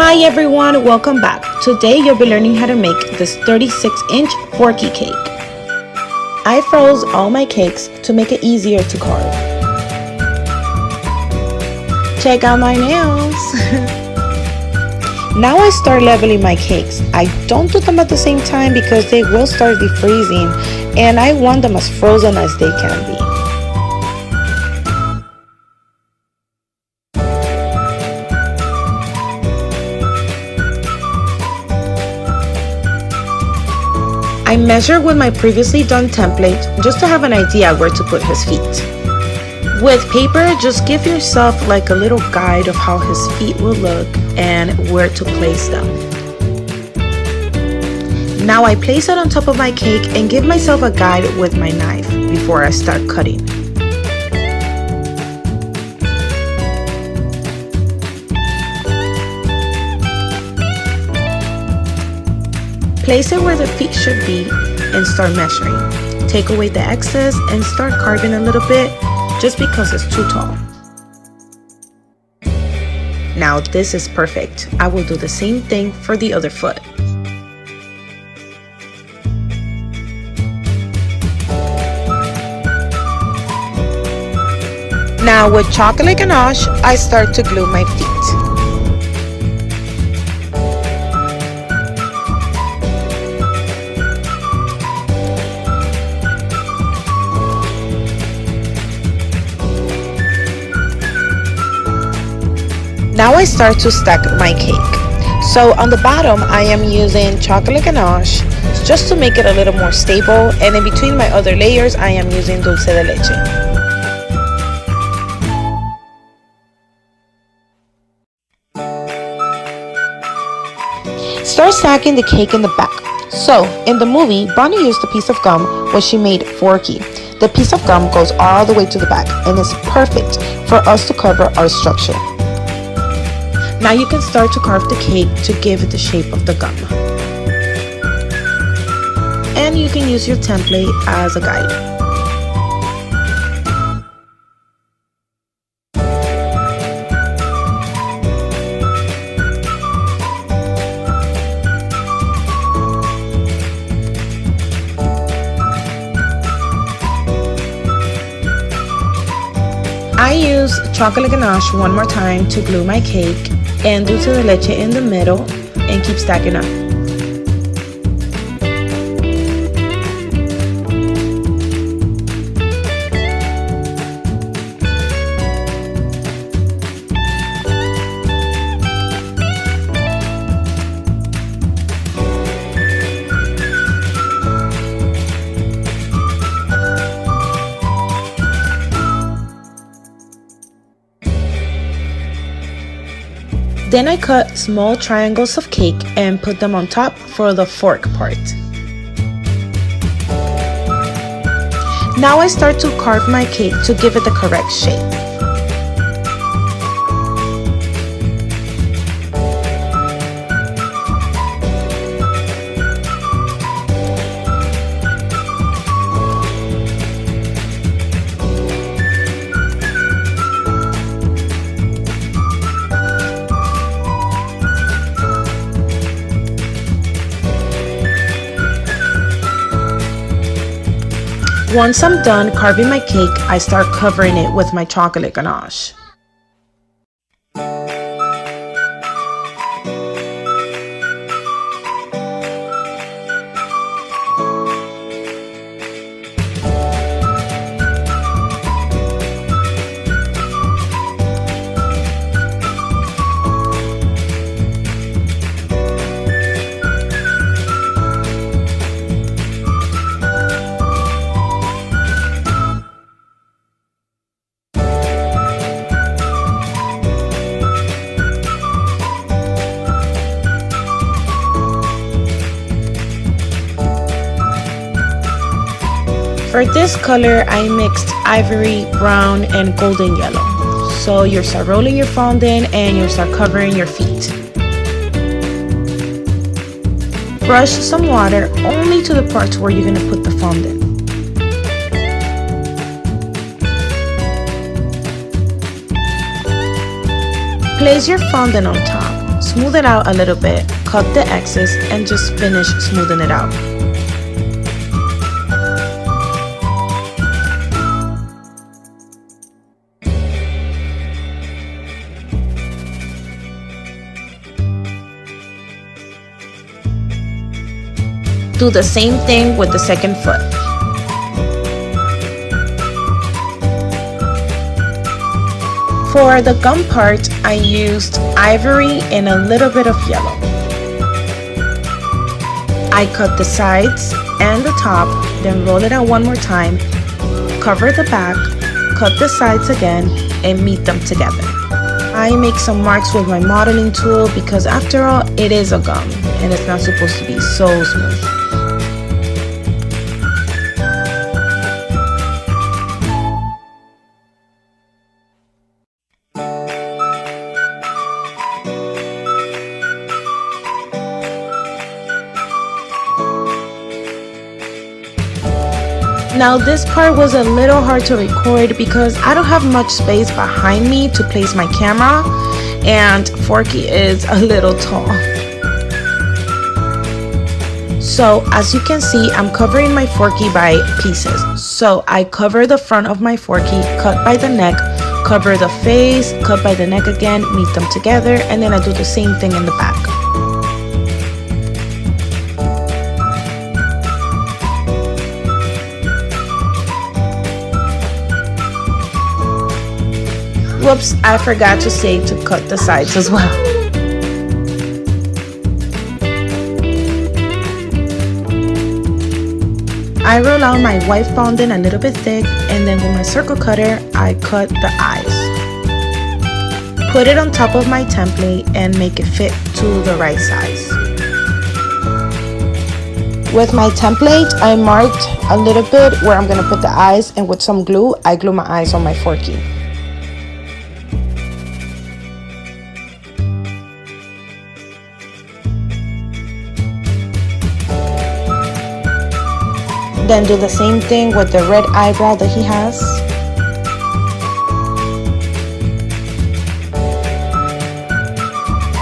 Hi everyone, welcome back. Today you'll be learning how to make this 36-inch Forky cake. I froze all my cakes to make it easier to carve. Check out my nails! Now I start leveling my cakes. I don't do them at the same time because they will start defreezing and I want them as frozen as they can be. I measured with my previously done template just to have an idea where to put his feet. With paper, just give yourself like a little guide of how his feet will look and where to place them. Now I place it on top of my cake and give myself a guide with my knife before I start cutting. Place it where the feet should be and start measuring. Take away the excess and start carving a little bit just because it's too tall. Now this is perfect. I will do the same thing for the other foot. Now with chocolate ganache, I start to glue my feet. Now I start to stack my cake. So on the bottom I am using chocolate ganache just to make it a little more stable, and in between my other layers I am using dulce de leche. Start stacking the cake in the back. So in the movie, Bonnie used a piece of gum when she made Forky. The piece of gum goes all the way to the back and is perfect for us to cover our structure. Now you can start to carve the cake to give it the shape of the gum. And you can use your template as a guide. I use chocolate ganache one more time to glue my cake and dulce de leche in the middle and keep stacking up. Then I cut small triangles of cake and put them on top for the fork part. Now I start to carve my cake to give it the correct shape. Once I'm done carving my cake, I start covering it with my chocolate ganache. For this color, I mixed ivory, brown, and golden yellow. So you start rolling your fondant and you start covering your feet. Brush some water only to the parts where you're going to put the fondant. Place your fondant on top. Smooth it out a little bit, cut the excess, and just finish smoothing it out. Do the same thing with the second foot. For the gum part, I used ivory and a little bit of yellow. I cut the sides and the top, then roll it out one more time, cover the back, cut the sides again, and meet them together. I make some marks with my modeling tool because after all, it is a gum and it's not supposed to be so smooth. Now this part was a little hard to record because I don't have much space behind me to place my camera and Forky is a little tall. So as you can see, I'm covering my Forky by pieces. So I cover the front of my Forky, cut by the neck, cover the face, cut by the neck again, meet them together, and then I do the same thing in the back. Whoops, I forgot to say to cut the sides as well. I roll out my white fondant a little bit thick, and then with my circle cutter, I cut the eyes. Put it on top of my template and make it fit to the right size. With my template, I marked a little bit where I'm gonna put the eyes, and with some glue, I glue my eyes on my Forky. Then do the same thing with the red eyebrow that he has.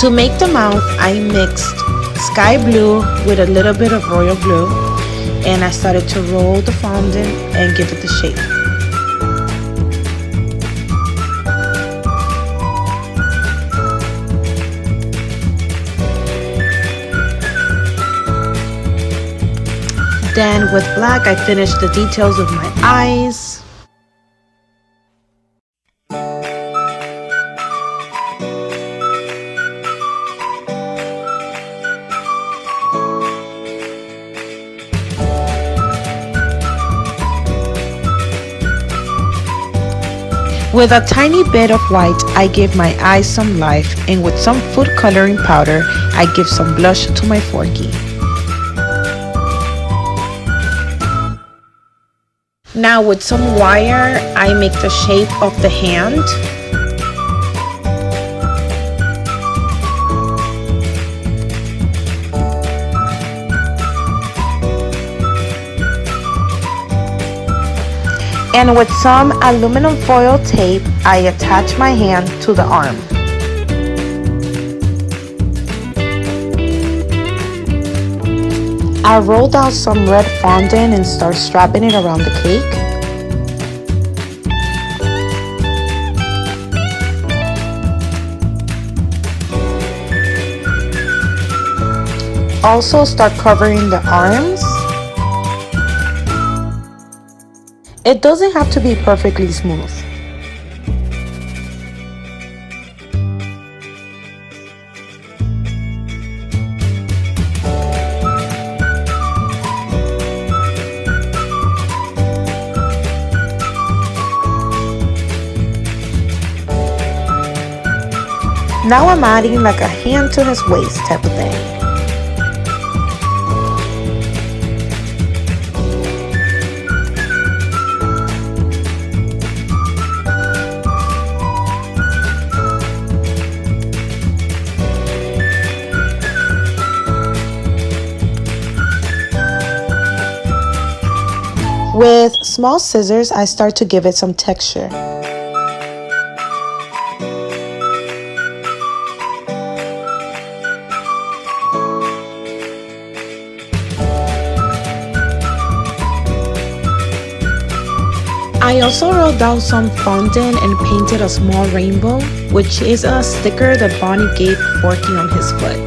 To make the mouth, I mixed sky blue with a little bit of royal blue, and I started to roll the fondant and give it the shape. Then with black, I finished the details of my eyes. With a tiny bit of white, I give my eyes some life, and with some food coloring powder, I give some blush to my Forky. Now with some wire, I make the shape of the hand. And with some aluminum foil tape, I attach my hand to the arm. I rolled out some red fondant and start strapping it around the cake. Also start covering the arms. It doesn't have to be perfectly smooth. Now I'm adding like a hand to his waist type of thing. With small scissors, I start to give it some texture. I also wrote down some fondant and painted a small rainbow, which is a sticker that Bonnie gave Forky on his foot.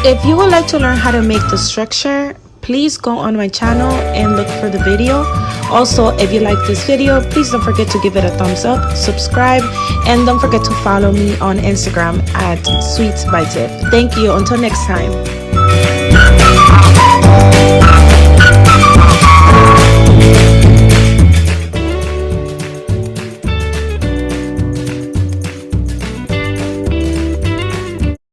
If you would like to learn how to make the structure, please go on my channel and look for the video. Also, if you like this video, please don't forget to give it a thumbs up, subscribe, and don't forget to follow me on Instagram at Sweets by Tiff. Thank you. Until next time.